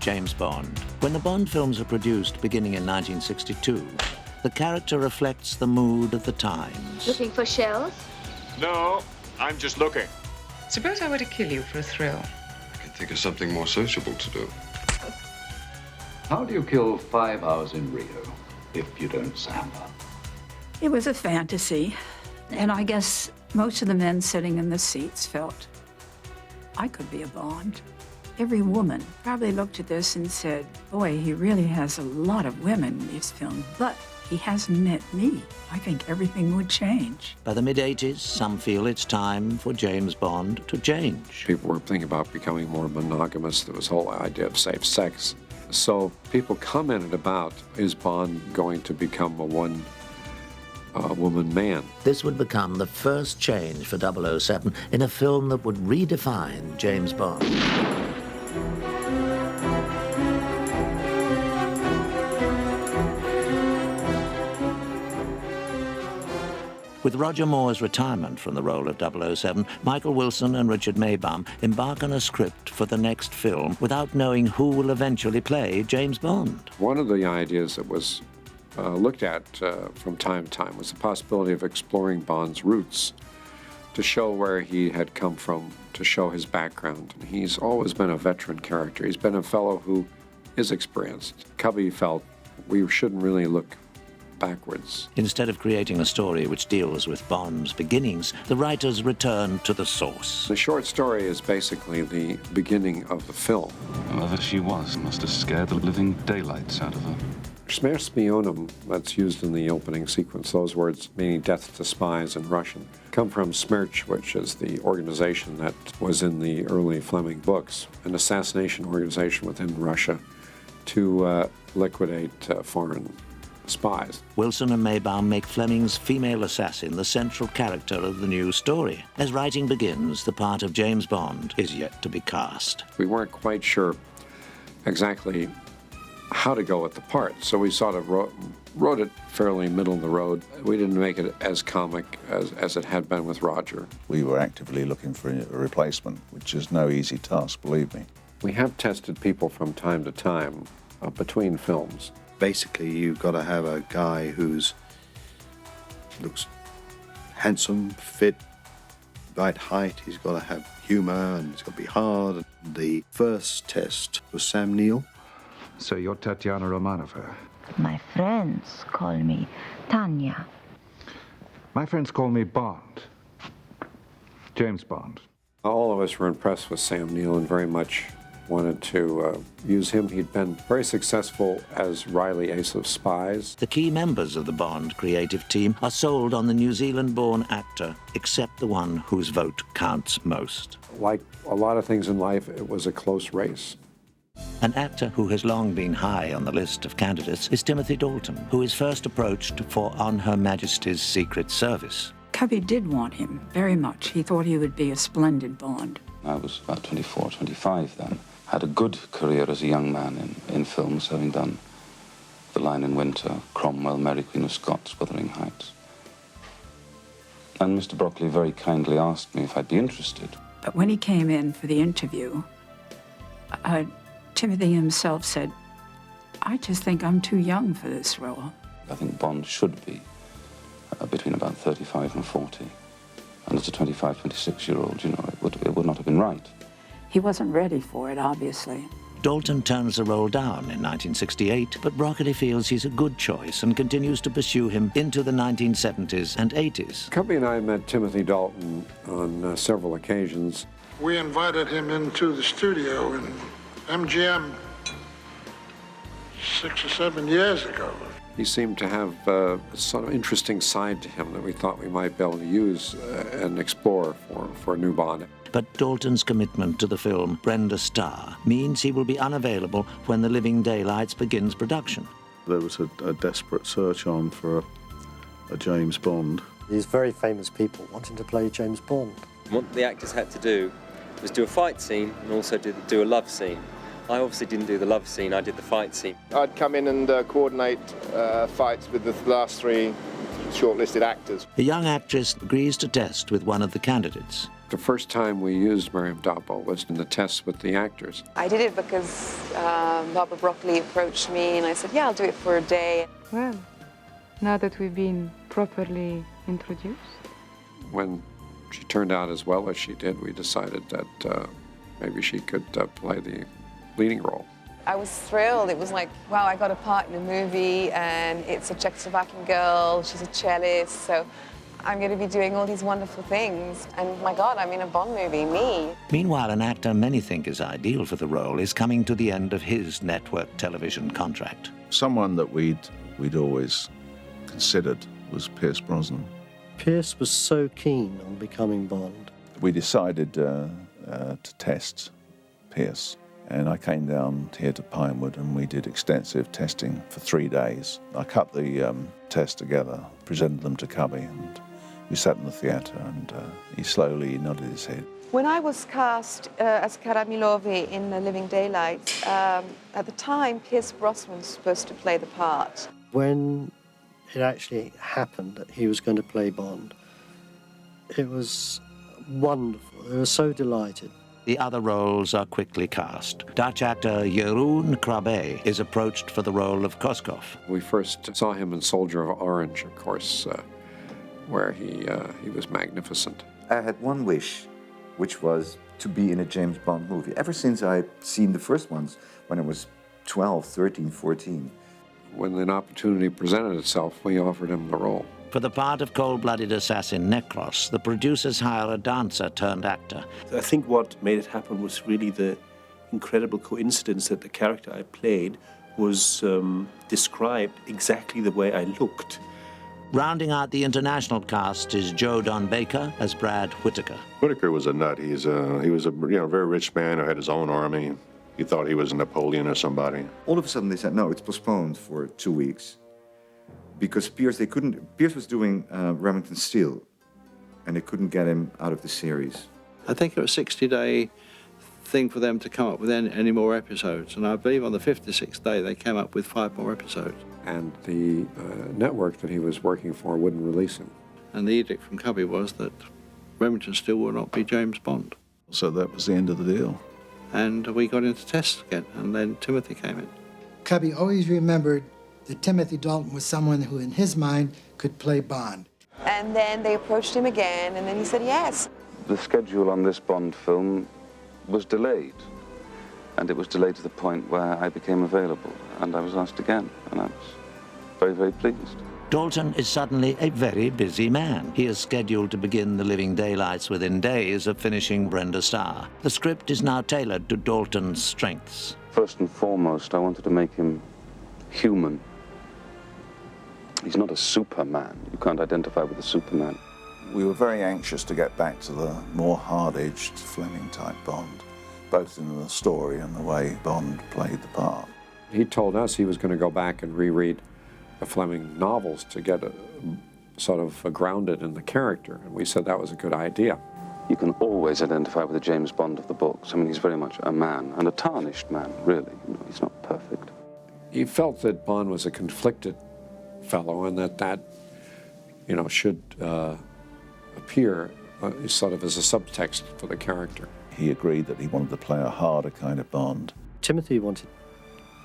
James Bond. When the Bond films are produced beginning in 1962, the character reflects the mood of the times. Looking for shells? No, I'm just looking. Suppose I were to kill you for a thrill. I can think of something more sociable to do. How do you kill 5 hours in Rio if you don't samba? It was a fantasy, and I guess most of the men sitting in the seats felt I could be a Bond. Every woman probably looked at this and said, boy, he really has a lot of women in this film, but he hasn't met me. I think everything would change. By the mid-'80s, some feel it's time for James Bond to change. People were thinking about becoming more monogamous. There was the whole idea of safe sex. So people commented about, is Bond going to become a one-woman man? This would become the first change for 007 in a film that would redefine James Bond. With Roger Moore's retirement from the role of 007, Michael Wilson and Richard Maybaum embark on a script for the next film without knowing who will eventually play James Bond. One of the ideas that was looked at from time to time was the possibility of exploring Bond's roots, to show where he had come from, to show his background. He's always been a veteran character. He's been a fellow who is experienced. Cubby felt we shouldn't really look backwards. Instead of creating a story which deals with Bond's beginnings, the writers return to the source. The short story is basically the beginning of the film. Whoever she was must have scared the living daylights out of her. Smерть spionam, that's used in the opening sequence, those words meaning death to spies in Russian, come from Smerch, which is the organization that was in the early Fleming books, an assassination organization within Russia to liquidate foreign spies. Wilson and Maybaum make Fleming's female assassin the central character of the new story. As writing begins, the part of James Bond is yet to be cast. We weren't quite sure exactly how to go with the part, so we sort of wrote it fairly middle of the road. We didn't make it as comic as it had been with Roger. We were actively looking for a replacement, which is no easy task, believe me. We have tested people from time to time between films. Basically, you've got to have a guy who's looks handsome, fit, right height. He's got to have humor, and it's got to be hard. The first test was Sam Neill. So you're Tatiana Romanova. My friends call me Tanya. My friends call me Bond. James Bond. All of us were impressed with Sam Neill and very much wanted to use him. He'd been very successful as Riley Ace of Spies. The key members of the Bond creative team are sold on the New Zealand-born actor, except the one whose vote counts most. Like a lot of things in life, it was a close race. An actor who has long been high on the list of candidates is Timothy Dalton, who is first approached for On Her Majesty's Secret Service. Cubby did want him very much. He thought he would be a splendid Bond. I was about 24, 25 then. Had a good career as a young man in films, having done The Lion in Winter, Cromwell, Mary Queen of Scots, Wuthering Heights. And Mr. Broccoli very kindly asked me if I'd be interested. But when he came in for the interview, Timothy himself said, I just think I'm too young for this role. I think Bond should be between about 35 and 40. And as a 25, 26-year-old, you know, it would not have been right. He wasn't ready for it, obviously. Dalton turns the role down in 1968, but Broccoli feels he's a good choice and continues to pursue him into the 1970s and 80s. Cubby and I met Timothy Dalton on several occasions. We invited him into the studio in MGM 6 or 7 years ago. He seemed to have a sort of interesting side to him that we thought we might be able to use and explore for a new Bond. But Dalton's commitment to the film Brenda Starr means he will be unavailable when The Living Daylights begins production. There was a desperate search on for a James Bond. These very famous people wanting to play James Bond. What the actors had to do was do a fight scene and also do a love scene. I obviously didn't do the love scene, I did the fight scene. I'd come in and coordinate fights with the last 3 shortlisted actors. The young actress agrees to test with one of the candidates. The first time we used Miriam Dabo was in the tests with the actors. I did it because Barbara Broccoli approached me and I said, yeah, I'll do it for a day. Well, now that we've been properly introduced. When she turned out as well as she did, we decided that maybe she could play the leading role. I was thrilled. It was like, wow, I got a part in a movie and it's a Czechoslovakian girl, she's a cellist, so I'm going to be doing all these wonderful things. And my God, I'm in a Bond movie, me. Meanwhile, an actor many think is ideal for the role is coming to the end of his network television contract. Someone that we'd always considered was Pierce Brosnan. Pierce was so keen on becoming Bond. We decided to test Pierce, and I came down here to Pinewood and we did extensive testing for 3 days. I cut the tests together, presented them to Cubby, and we sat in the theatre and he slowly nodded his head. When I was cast as Cara Milovi in The Living Daylights, at the time, Pierce Brosnan was supposed to play the part. When it actually happened that he was going to play Bond, it was wonderful. They were so delighted. The other roles are quickly cast. Dutch actor Jeroen Krabbe is approached for the role of Koskov. We first saw him in Soldier of Orange, of course, where he was magnificent. I had one wish, which was to be in a James Bond movie. Ever since I'd seen the first ones when I was 12, 13, 14. When an opportunity presented itself, we offered him the role. For the part of cold-blooded assassin Necros, the producers hire a dancer-turned-actor. I think what made it happen was really the incredible coincidence that the character I played was described exactly the way I looked. Rounding out the international cast is Joe Don Baker as Brad Whitaker. Whitaker was a nut. He was a very rich man who had his own army. He thought he was Napoleon or somebody. All of a sudden they said, no, it's postponed for 2 weeks. Because Pierce was doing Remington Steele, and they couldn't get him out of the series. I think it was a 60-day thing for them to come up with any more episodes, and I believe on the 56th day they came up with 5 more episodes. And the network that he was working for wouldn't release him. And the edict from Cubby was that Remington Steele will not be James Bond. So that was the end of the deal. And we got into tests again, and then Timothy came in. Cubby always remembered that Timothy Dalton was someone who, in his mind, could play Bond. And then they approached him again, and then he said yes. The schedule on this Bond film was delayed, and it was delayed to the point where I became available, and I was asked again, and I was very, very pleased. Dalton is suddenly a very busy man. He is scheduled to begin The Living Daylights within days of finishing Brenda Starr. The script is now tailored to Dalton's strengths. First and foremost, I wanted to make him human. He's not a Superman. You can't identify with a Superman. We were very anxious to get back to the more hard-edged Fleming-type Bond, both in the story and the way Bond played the part. He told us he was going to go back and reread the Fleming novels to get sort of grounded in the character, and we said that was a good idea. You can always identify with the James Bond of the books. I mean, he's very much a man, and a tarnished man, really. You know, he's not perfect. He felt that Bond was a conflicted fellow, and that should appear sort of as a subtext for the character. He agreed that he wanted to play a harder kind of Bond. Timothy wanted,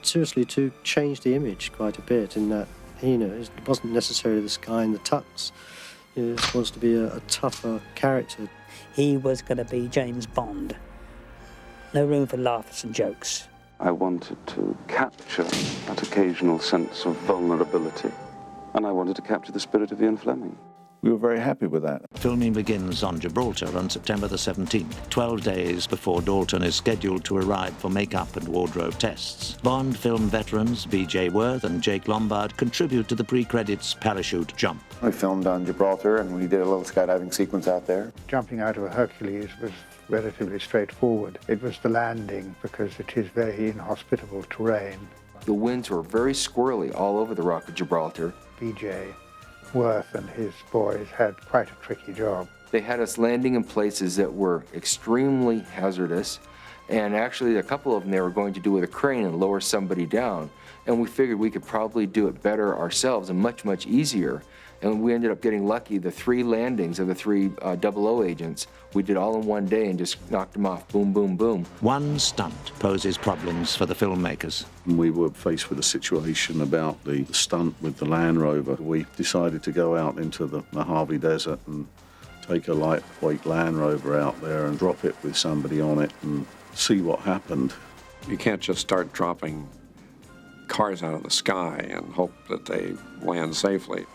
seriously, to change the image quite a bit in that, it wasn't necessarily this guy in the tux. He wants to be a tougher character. He was going to be James Bond. No room for laughs and jokes. I wanted to capture that occasional sense of vulnerability, and I wanted to capture the spirit of Ian Fleming. We were very happy with that. Filming begins on Gibraltar on September the 17th, 12 days before Dalton is scheduled to arrive for makeup and wardrobe tests. Bond film veterans B.J. Worth and Jake Lombard contribute to the pre-credits parachute jump. I filmed on Gibraltar and we did a little skydiving sequence out there. Jumping out of a Hercules was relatively straightforward. It was the landing, because it is very inhospitable terrain. The winds were very squirrely all over the Rock of Gibraltar. B.J. Worth and his boys had quite a tricky job. They had us landing in places that were extremely hazardous, And actually, a couple of them they were going to do with a crane and lower somebody down. And we figured we could probably do it better ourselves and much, much easier. And we ended up getting lucky. The 3 landings of the 3 00 agents, we did all in one day and just knocked them off. Boom, boom, boom. One stunt poses problems for the filmmakers. We were faced with a situation about the stunt with the Land Rover. We decided to go out into the Mojave Desert and take a lightweight Land Rover out there and drop it with somebody on it and see what happened. You can't just start dropping cars out of the sky and hope that they land safely.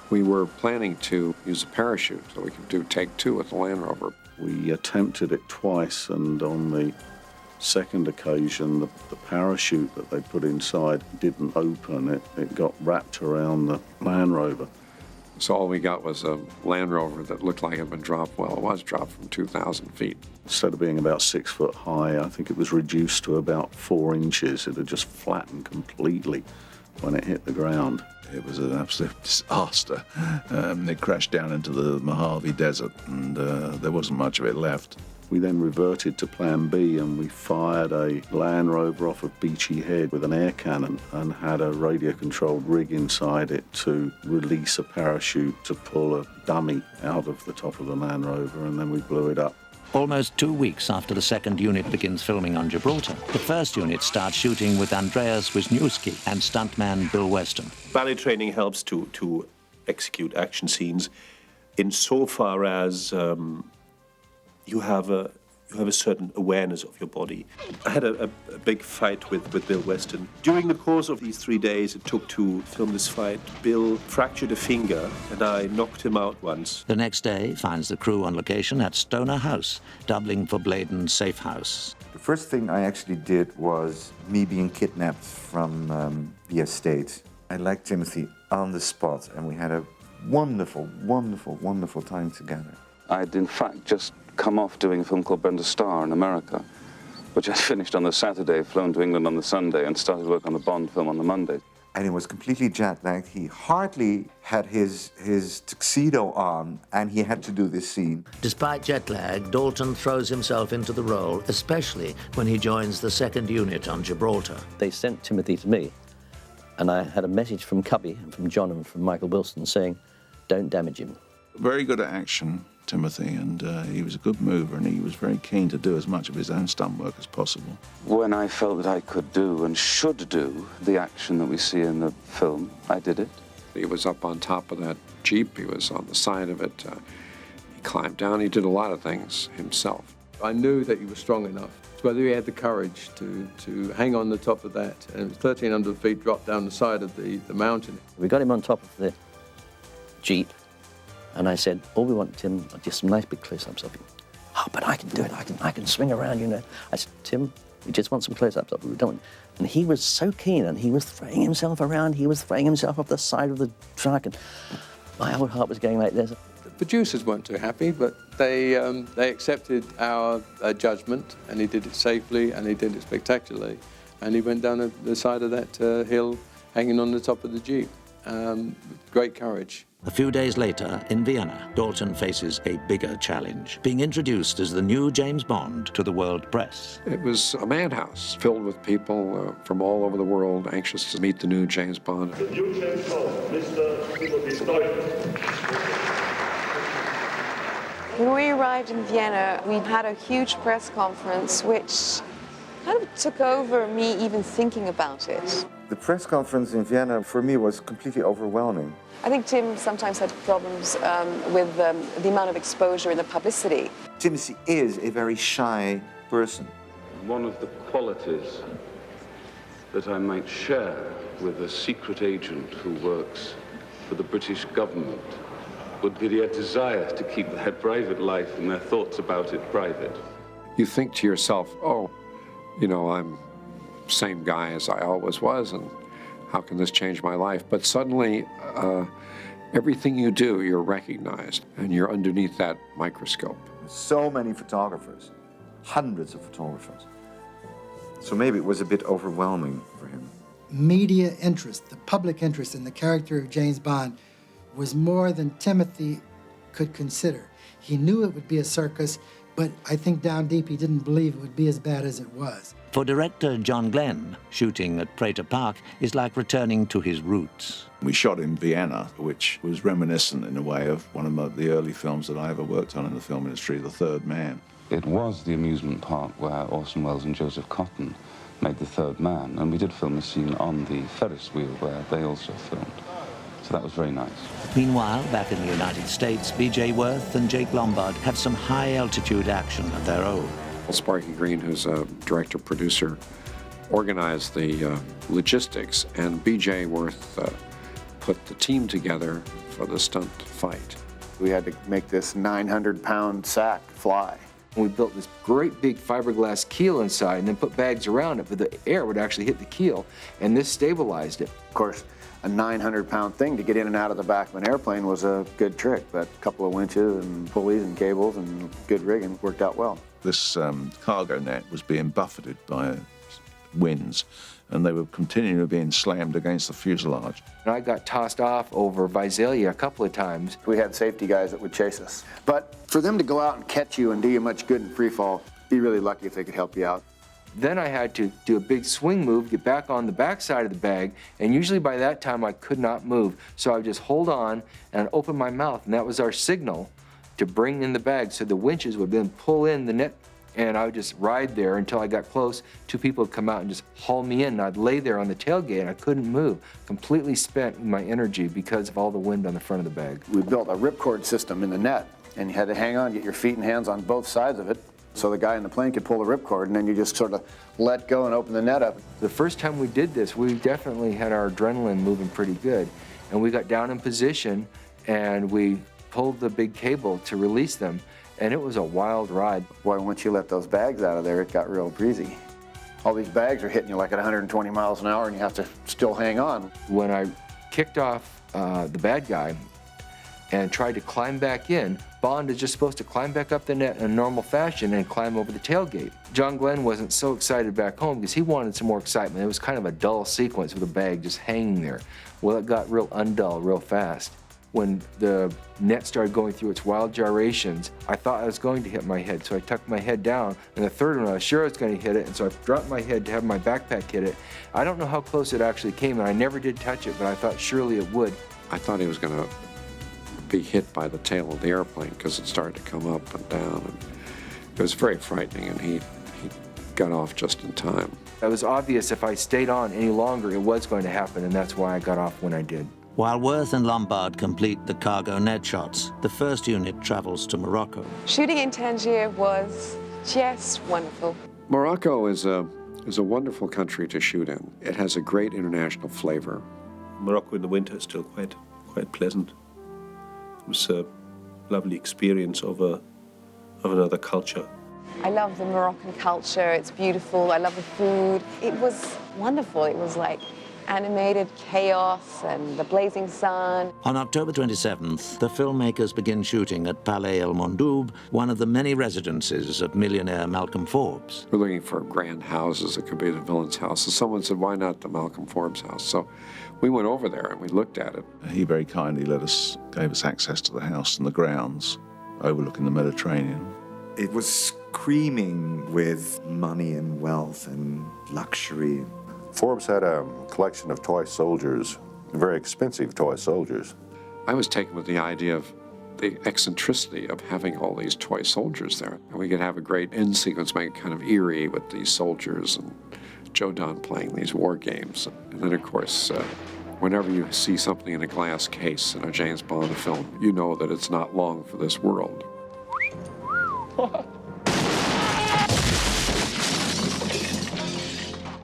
We were planning to use a parachute so we could do take 2 with the Land Rover. We attempted it twice, and on the second occasion, the parachute that they put inside didn't open. It got wrapped around the Land Rover. So all we got was a Land Rover that looked like it had been dropped. Well, it was dropped from 2,000 feet. Instead of being about 6 foot high, I think it was reduced to about 4 inches. It had just flattened completely when it hit the ground. It was an absolute disaster. It crashed down into the Mojave Desert, and there wasn't much of it left. We then reverted to Plan B, and we fired a Land Rover off of Beachy Head with an air cannon and had a radio-controlled rig inside it to release a parachute to pull a dummy out of the top of the Land Rover, and then we blew it up. Almost 2 weeks after the second unit begins filming on Gibraltar, the first unit starts shooting with Andreas Wisniewski and stuntman Bill Weston. Ballet training helps to execute action scenes insofar as you have a certain awareness of your body. I had a big fight with Bill Weston. During the course of these 3 days it took to film this fight, Bill fractured a finger and I knocked him out once. The next day finds the crew on location at Stoner House, doubling for Bladen's safe house. The first thing I actually did was me being kidnapped from the estate. I liked Timothy on the spot, and we had a wonderful, wonderful, wonderful time together. I'd in fact just come off doing a film called Brenda Starr in America, which I finished on the Saturday, flown to England on the Sunday, and started work on the Bond film on the Monday. And he was completely jet-lagged. He hardly had his tuxedo on, and he had to do this scene. Despite jet lag, Dalton throws himself into the role, especially when he joins the second unit on Gibraltar. They sent Timothy to me, and I had a message from Cubby and from John and from Michael Wilson saying, don't damage him. Very good at action, Timothy, and he was a good mover, and he was very keen to do as much of his own stunt work as possible. When I felt that I could do and should do the action that we see in the film, I did it. He was up on top of that Jeep. He was on the side of it. He climbed down. He did a lot of things himself. I knew that he was strong enough, whether he had the courage to hang on the top of that. And it was 1,300 feet drop down the side of the mountain. We got him on top of the Jeep. And I said, all we want, Tim, are just some nice big close-ups of him. Oh, but I can do it. I can swing around, you know. I said, Tim, we just want some close-ups of him. We don't. And he was so keen, and he was throwing himself around. He was throwing himself off the side of the truck, and my old heart was going like this. The producers weren't too happy, but they accepted our judgment, and he did it safely, and he did it spectacularly. And he went down the side of that hill, hanging on the top of the Jeep. With great courage. A few days later, in Vienna, Dalton faces a bigger challenge, being introduced as the new James Bond to the world press. It was a madhouse filled with people from all over the world anxious to meet the new James Bond. The new James Bond, Mr. Timothy Dalton. When we arrived in Vienna, we had a huge press conference, which kind of took over me even thinking about it. The press conference in Vienna, for me, was completely overwhelming. I think Tim sometimes had problems with the amount of exposure and the publicity. Timothy is a very shy person. One of the qualities that I might share with a secret agent who works for the British government would be their desire to keep their private life and their thoughts about it private. You think to yourself, oh, you know, I'm the same guy as I always was, and how can this change my life? But suddenly, everything you do, you're recognized, and you're underneath that microscope. So many photographers, hundreds of photographers. So maybe it was a bit overwhelming for him. Media interest, the public interest in the character of James Bond was more than Timothy could consider. He knew it would be a circus, but I think down deep he didn't believe it would be as bad as it was. For director John Glenn, shooting at Prater Park is like returning to his roots. We shot in Vienna, which was reminiscent in a way of one of the early films that I ever worked on in the film industry, The Third Man. It was the amusement park where Orson Welles and Joseph Cotten made The Third Man, and we did film a scene on the Ferris wheel where they also filmed. So that was very nice. Meanwhile, back in the United States, B.J. Worth and Jake Lombard have some high-altitude action of their own. Sparky Green, who's a director-producer, organized the logistics, and B.J. Worth put the team together for the stunt fight. We had to make this 900-pound sack fly. We built this great big fiberglass keel inside and then put bags around it, but the air would actually hit the keel, and this stabilized it. Of course, a 900-pound thing to get in and out of the back of an airplane was a good trick, but a couple of winches and pulleys and cables and good rigging worked out well. This cargo net was being buffeted by winds, and they were continually being slammed against the fuselage. And I got tossed off over Visalia a couple of times. We had safety guys that would chase us. But for them to go out and catch you and do you much good in free fall, be really lucky if they could help you out. Then I had to do a big swing move, get back on the back side of the bag, and usually by that time I could not move. So I would just hold on and open my mouth, and that was our signal to bring in the bag. So the winches would then pull in the net, and I would just ride there until I got close. Two people would come out and just haul me in, and I'd lay there on the tailgate, and I couldn't move, completely spent my energy because of all the wind on the front of the bag. We built a ripcord system in the net, and you had to hang on, get your feet and hands on both sides of it, so the guy in the plane could pull the ripcord, and then you just sort of let go and open the net up. The first time we did this, we definitely had our adrenaline moving pretty good, and we got down in position, and we pulled the big cable to release them, and it was a wild ride. Boy, once you let those bags out of there, it got real breezy. All these bags are hitting you like at 120 miles an hour, and you have to still hang on. When I kicked off the bad guy and tried to climb back in, Bond is just supposed to climb back up the net in a normal fashion and climb over the tailgate. John Glenn wasn't so excited back home because he wanted some more excitement. It was kind of a dull sequence with a bag just hanging there. Well, it got real undull real fast. When the net started going through its wild gyrations, I thought I was going to hit my head, so I tucked my head down, and the third one I was sure I was going to hit it, and so I dropped my head to have my backpack hit it. I don't know how close it actually came, and I never did touch it, but I thought surely it would. I thought he was going to be hit by the tail of the airplane because it started to come up and down, and it was very frightening, and he got off just in time. It was obvious if I stayed on any longer, it was going to happen, and that's why I got off when I did. While Worth and Lombard complete the cargo net shots, the first unit travels to Morocco. Shooting in Tangier was just wonderful. Morocco is a wonderful country to shoot in. It has a great international flavor. Morocco in the winter is still quite pleasant. It was a lovely experience of another culture. I love the Moroccan culture. It's beautiful. I love the food. It was wonderful. It was like animated chaos and the blazing sun. On October 27th, the filmmakers begin shooting at Palais El Mondoub, one of the many residences of millionaire Malcolm Forbes. We're looking for grand houses. It could be the villain's house. So someone said, why not the Malcolm Forbes house? So we went over there and we looked at it. He very kindly gave us access to the house and the grounds overlooking the Mediterranean. It was screaming with money and wealth and luxury. Forbes had a collection of toy soldiers, very expensive toy soldiers. I was taken with the idea of the eccentricity of having all these toy soldiers there. And we could have a great end sequence, make it kind of eerie with these soldiers and Joe Don playing these war games. And then, of course, whenever you see something in a glass case in a James Bond film, you know that it's not long for this world.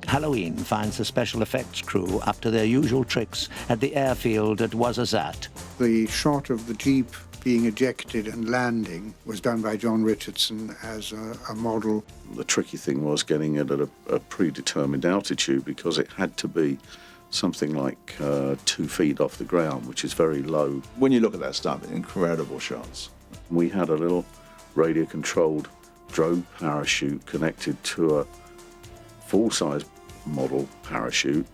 Halloween finds the special effects crew up to their usual tricks at the airfield at Ouarzazate. The shot of the Jeep being ejected and landing was done by John Richardson as a model. The tricky thing was getting it at a predetermined altitude because it had to be something like 2 feet off the ground, which is very low. When you look at that stuff, incredible shots. We had a little radio-controlled drone parachute connected to a full-size model parachute,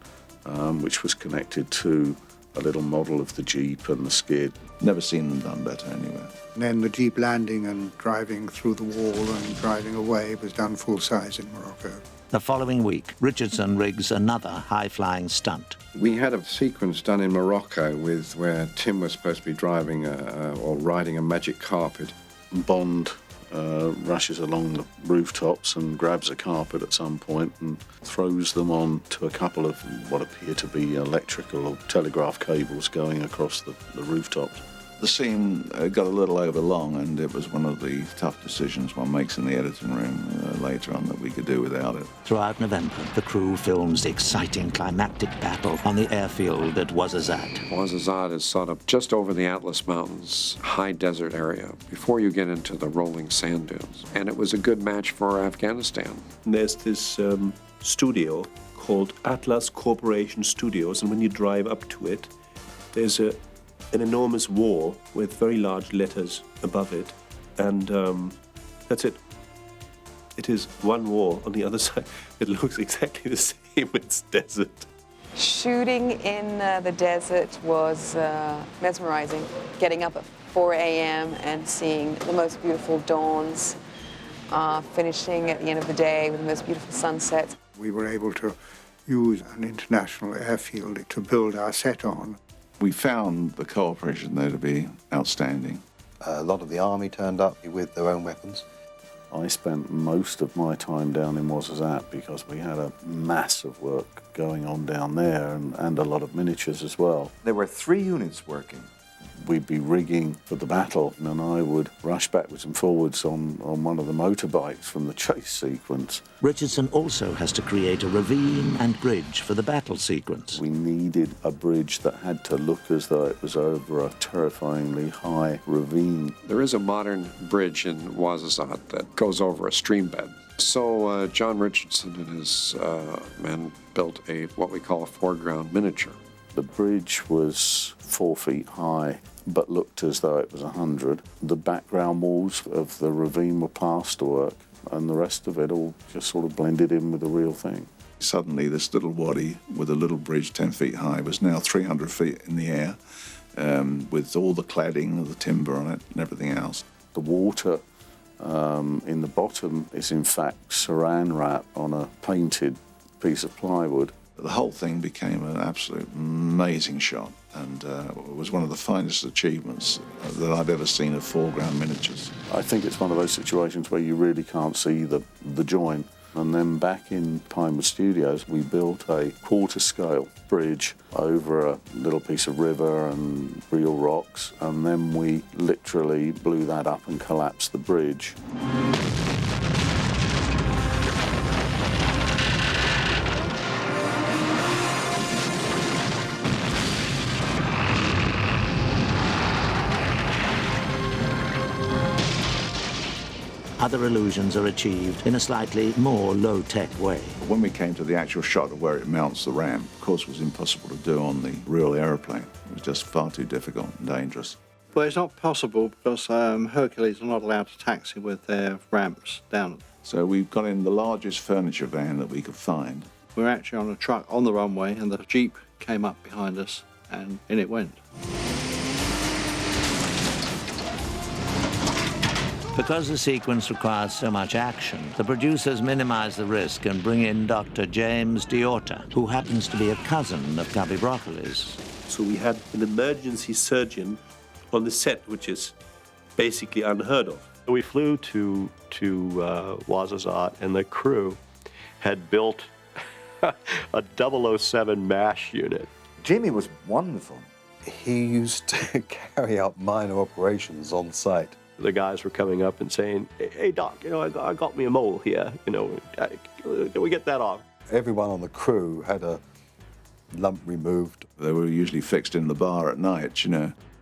which was connected to a little model of the Jeep and the skid. Never seen them done better anywhere. And then the Jeep landing and driving through the wall and driving away was done full size in Morocco. The following week, Richardson rigs another high-flying stunt. We had a sequence done in Morocco where Tim was supposed to be driving or riding a magic carpet. Bond rushes along the rooftops and grabs a carpet at some point and throws them on to a couple of what appear to be electrical or telegraph cables going across the rooftops. The scene got a little overlong, and it was one of the tough decisions one makes in the editing room later on that we could do without it. Throughout November, the crew films the exciting climactic battle on the airfield at Ouarzazate. Ouarzazate is sort of just over the Atlas Mountains, high desert area, before you get into the rolling sand dunes. And it was a good match for Afghanistan. There's this studio called Atlas Corporation Studios, and when you drive up to it, there's an enormous wall with very large letters above it, and that's it. It is one wall. On the other side, it looks exactly the same. It's desert. Shooting in the desert was mesmerizing. Getting up at 4 a.m. and seeing the most beautiful dawns, finishing at the end of the day with the most beautiful sunsets. We were able to use an international airfield to build our set on. We found the cooperation there to be outstanding. A lot of the army turned up with their own weapons. I spent most of my time down in Ouarzazate because we had a mass of work going on down there and a lot of miniatures as well. There were 3 units working. We'd be rigging for the battle, and I would rush backwards and forwards on one of the motorbikes from the chase sequence. Richardson also has to create a ravine and bridge for the battle sequence. We needed a bridge that had to look as though it was over a terrifyingly high ravine. There is a modern bridge in Ouarzazate that goes over a stream bed. So John Richardson and his men built what we call a foreground miniature. The bridge was 4 feet high, but looked as though it was 100. The background walls of the ravine were plasterwork, and the rest of it all just sort of blended in with the real thing. Suddenly, this little wadi with a little bridge 10 feet high was now 300 feet in the air, with all the cladding, the timber on it, and everything else. The water in the bottom is in fact saran wrap on a painted piece of plywood. The whole thing became an absolute amazing shot, and it was one of the finest achievements that I'd ever seen of foreground miniatures. I think it's one of those situations where you really can't see the join. And then back in Pinewood Studios, we built a quarter-scale bridge over a little piece of river and real rocks, and then we literally blew that up and collapsed the bridge. Other illusions are achieved in a slightly more low-tech way. When we came to the actual shot of where it mounts the ramp, of course, it was impossible to do on the real aeroplane. It was just far too difficult and dangerous. Well, it's not possible because Hercules are not allowed to taxi with their ramps down. So we got in the largest furniture van that we could find. We were actually on a truck on the runway, and the Jeep came up behind us, and in it went. Because the sequence requires so much action, the producers minimize the risk and bring in Dr. James D'Orta, who happens to be a cousin of Cubby Broccoli's. So we had an emergency surgeon on the set, which is basically unheard of. We flew to Ouarzazate, and the crew had built a 007 MASH unit. Jamie was wonderful. He used to carry out minor operations on site. The guys were coming up and saying, "Hey, Doc, I got me a mole here. Can we get that off?" Everyone on the crew had a lump removed. They were usually fixed in the bar at night,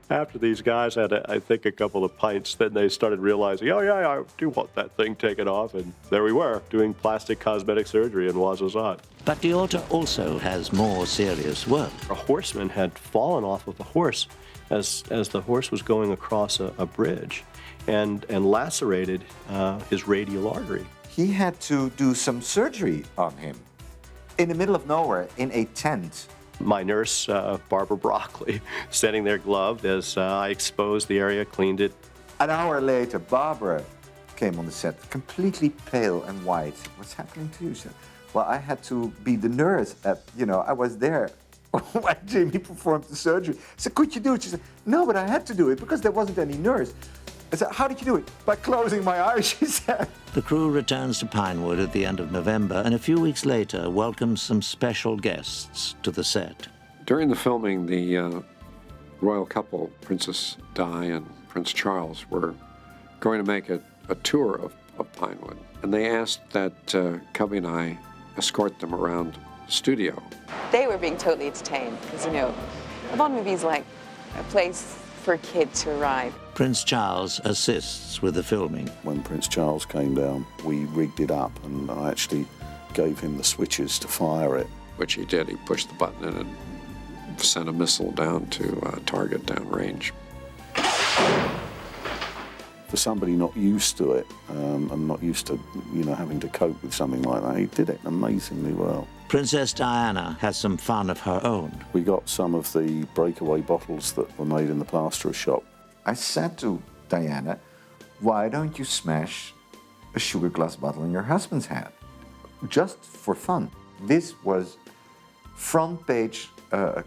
After these guys had, I think, a couple of pints, then they started realizing, oh, yeah, I do want that thing taken off. And there we were, doing plastic cosmetic surgery in Ouarzazate. But D'Orta also has more serious work. A horseman had fallen off of a horse as the horse was going across a bridge and lacerated his radial artery. He had to do some surgery on him in the middle of nowhere in a tent My nurse, Barbara Broccoli, standing there gloved as I exposed the area, cleaned it. An hour later, Barbara came on the set, completely pale and white. What's happening to you? She said, well, I had to be the nurse I was there when Jamie performed the surgery. I said, could you do it? She said, no, but I had to do it because there wasn't any nurse. I said, how did you do it? By closing my eyes, she said. The crew returns to Pinewood at the end of November and a few weeks later welcomes some special guests to the set. During the filming, the royal couple, Princess Di and Prince Charles, were going to make a tour of Pinewood. And they asked that Cubby and I escort them around the studio. They were being totally entertained because, a Bond movie is like a place for a kid to arrive. Prince Charles assists with the filming. When Prince Charles came down, we rigged it up and I actually gave him the switches to fire it. Which he did. He pushed the button in and sent a missile down to a target downrange. For somebody not used to it and not used to, having to cope with something like that, he did it amazingly well. Princess Diana has some fun of her own. We got some of the breakaway bottles that were made in the plasterer's shop. I said to Diana, why don't you smash a sugar glass bottle in your husband's head? Just for fun. This was front page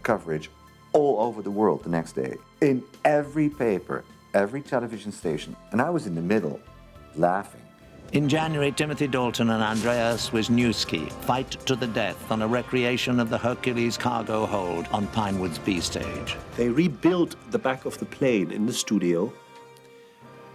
coverage all over the world the next day. In every paper, every television station. And I was in the middle, laughing. In January, Timothy Dalton and Andreas Wisniewski fight to the death on a recreation of the Hercules cargo hold on Pinewood's B stage. They rebuilt the back of the plane in the studio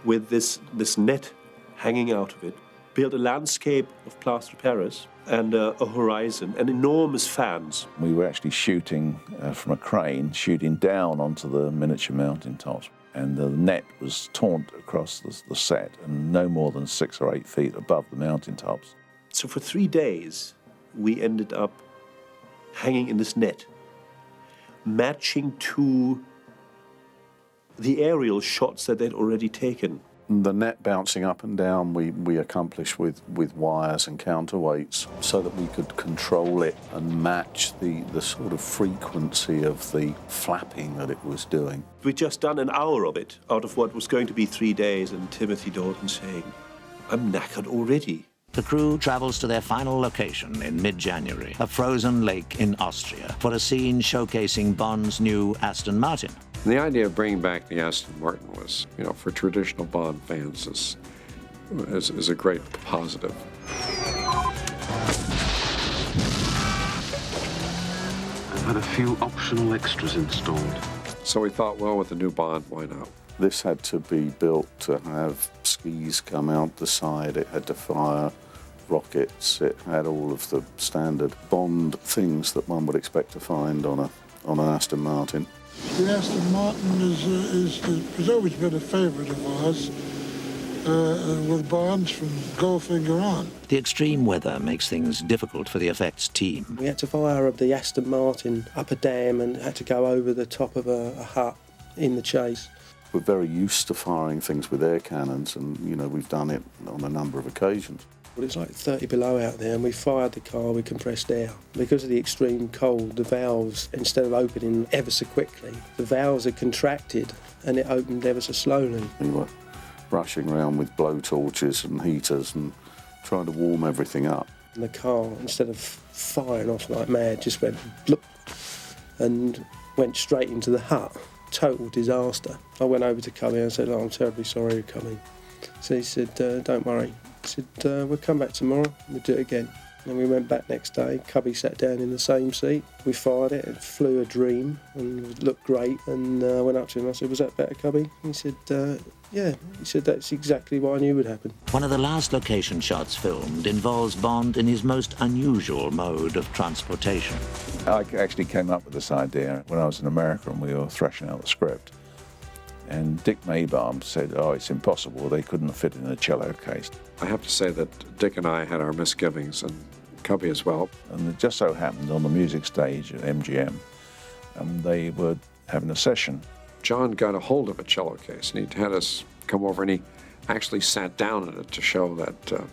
with this net hanging out of it, built a landscape of plaster Paris and a horizon and enormous fans. We were actually shooting from a crane, shooting down onto the miniature mountaintops. And the net was torn across the set and no more than 6 or 8 feet above the mountaintops. So for 3 days, we ended up hanging in this net, matching to the aerial shots that they'd already taken. The net bouncing up and down we accomplished with wires and counterweights so that we could control it and match the sort of frequency of the flapping that it was doing. We'd just done an hour of it out of what was going to be 3 days, and Timothy Dalton saying, I'm knackered already. The crew travels to their final location in mid-January, a frozen lake in Austria, for a scene showcasing Bond's new Aston Martin. And the idea of bringing back the Aston Martin was, for traditional Bond fans, is a great positive. I've had a few optional extras installed. So we thought, well, with the new Bond, why not? This had to be built to have skis come out the side. It had to fire rockets. It had all of the standard Bond things that one would expect to find on an Aston Martin. The Aston Martin has always been a favourite of ours, with Bonds from Goldfinger on. The extreme weather makes things difficult for the effects team. We had to fire the Aston Martin up a dam and had to go over the top of a hut in the chase. We're very used to firing things with air cannons, and we've done it on a number of occasions. Well, it's like 30 below out there, and we fired the car with compressed air. Because of the extreme cold, the valves, instead of opening ever so quickly, the valves had contracted and it opened ever so slowly. We were rushing around with blowtorches and heaters and trying to warm everything up. And the car, instead of firing off like mad, just went bloop and went straight into the hut. Total disaster. I went over to Cubby and said, I'm terribly sorry you're coming. So he said, don't worry. He said, we'll come back tomorrow, we'll do it again. And we went back next day. Cubby sat down in the same seat. We fired it flew a dream and it looked great. And I went up to him and I said, was that better, Cubby? He said, yeah. He said, that's exactly what I knew would happen. One of the last location shots filmed involves Bond in his most unusual mode of transportation. I actually came up with this idea when I was in America and we were thrashing out the script. And Dick Maybaum said, it's impossible, they couldn't fit in a cello case. I have to say that Dick and I had our misgivings, and Cubby as well. And it just so happened on the music stage at MGM, they were having a session. John got a hold of a cello case, and he had us come over, and he actually sat down in it to show that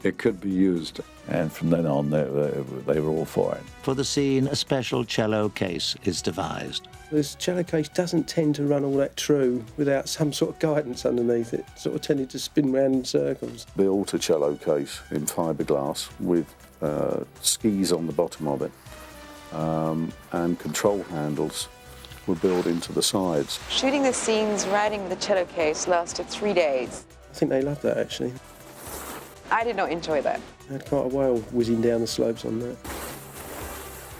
it could be used. And from then on, they were all for it. For the scene, a special cello case is devised. This cello case doesn't tend to run all that true without some sort of guidance underneath it. Sort of tended to spin round in circles. Built a cello case in fiberglass with skis on the bottom of it, and control handles were built into the sides. Shooting the scenes riding with the cello case lasted 3 days. I think they loved that, actually. I did not enjoy that. I had quite a whale whizzing down the slopes on that.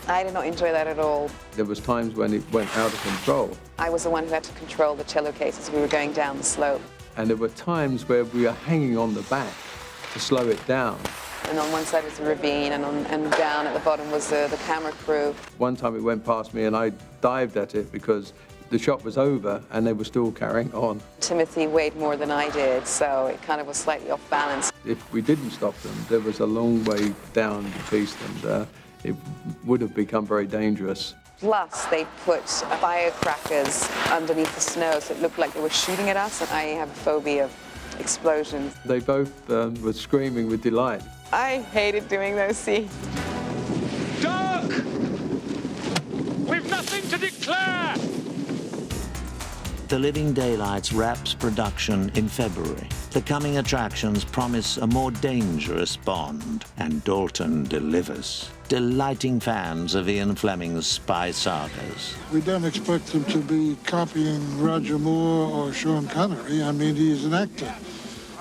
I did not enjoy that at all. There was times when it went out of control. I was the one who had to control the cello case as we were going down the slope. And there were times where we were hanging on the back to slow it down. And on one side was the ravine, and down at the bottom was the camera crew. One time it went past me and I dived at it because the shot was over and they were still carrying on. Timothy weighed more than I did, so it kind of was slightly off balance. If we didn't stop them, there was a long way down the beast, and it would have become very dangerous. Plus, they put firecrackers underneath the snow, so it looked like they were shooting at us, and I have a phobia of explosions. They both were screaming with delight. I hated doing those scenes. Doug! We've nothing to declare! The Living Daylights wraps production in February. The coming attractions promise a more dangerous Bond, and Dalton delivers, delighting fans of Ian Fleming's spy sagas. We don't expect him to be copying Roger Moore or Sean Connery. I mean, he is an actor,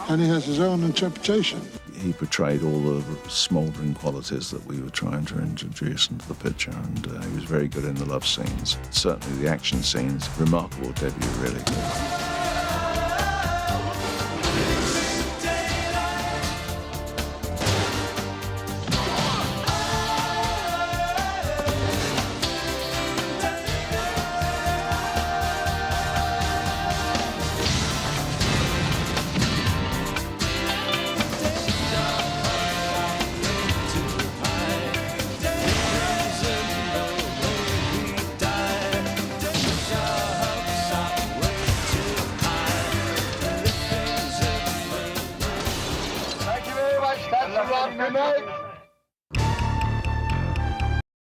and he has his own interpretation. He portrayed all the smouldering qualities that we were trying to introduce into the picture, and he was very good in the love scenes. Certainly the action scenes, remarkable debut, really.